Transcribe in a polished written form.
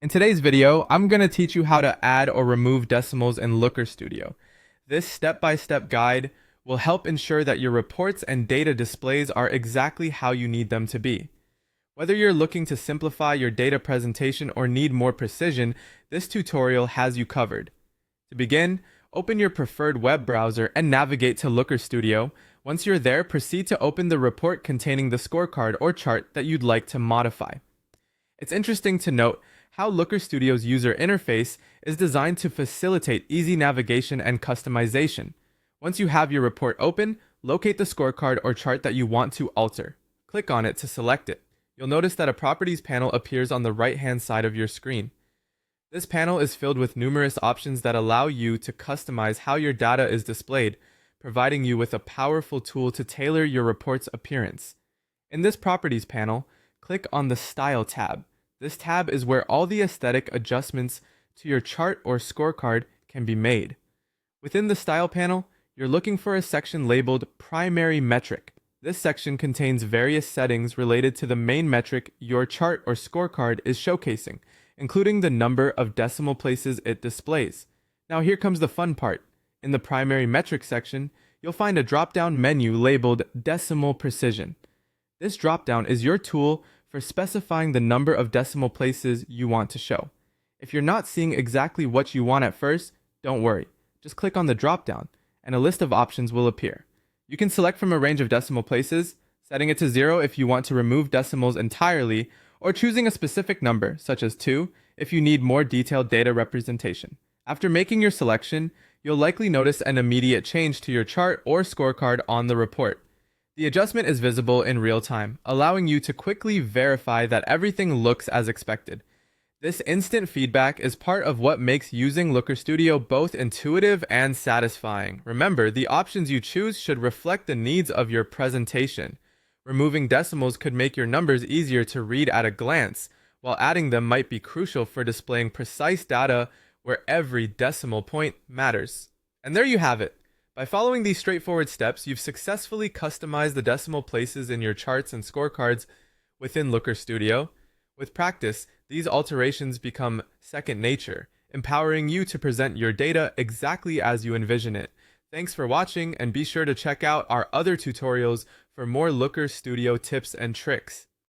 In today's video, I'm going to teach you how to add or remove decimals in Looker Studio. This step-by-step guide will help ensure that your reports and data displays are exactly how you need them to be. Whether you're looking to simplify your data presentation or need more precision, this tutorial has you covered. To begin, open your preferred web browser and navigate to Looker Studio. Once you're there, proceed to open the report containing the scorecard or chart that you'd like to modify. It's interesting to note how Looker Studio's user interface is designed to facilitate easy navigation and customization. Once you have your report open, locate the scorecard or chart that you want to alter. Click on it to select it. You'll notice that a Properties panel appears on the right-hand side of your screen. This panel is filled with numerous options that allow you to customize how your data is displayed, providing you with a powerful tool to tailor your report's appearance. In this Properties panel, click on the Style tab. This tab is where all the aesthetic adjustments to your chart or scorecard can be made. Within the Style panel, you're looking for a section labeled Primary Metric. This section contains various settings related to the main metric your chart or scorecard is showcasing, including the number of decimal places it displays. Now here comes the fun part. In the Primary Metric section, you'll find a drop-down menu labeled Decimal Precision. This drop-down is your tool for specifying the number of decimal places you want to show. If you're not seeing exactly what you want at first, don't worry. Just click on the drop-down, and a list of options will appear. You can select from a range of decimal places, setting it to 0 if you want to remove decimals entirely, or choosing a specific number, such as 2, if you need more detailed data representation. After making your selection, you'll likely notice an immediate change to your chart or scorecard on the report. The adjustment is visible in real time, allowing you to quickly verify that everything looks as expected. This instant feedback is part of what makes using Looker Studio both intuitive and satisfying. Remember, the options you choose should reflect the needs of your presentation. Removing decimals could make your numbers easier to read at a glance, while adding them might be crucial for displaying precise data where every decimal point matters. And there you have it. By following these straightforward steps, you've successfully customized the decimal places in your charts and scorecards within Looker Studio. With practice, these alterations become second nature, empowering you to present your data exactly as you envision it. Thanks for watching, and be sure to check out our other tutorials for more Looker Studio tips and tricks.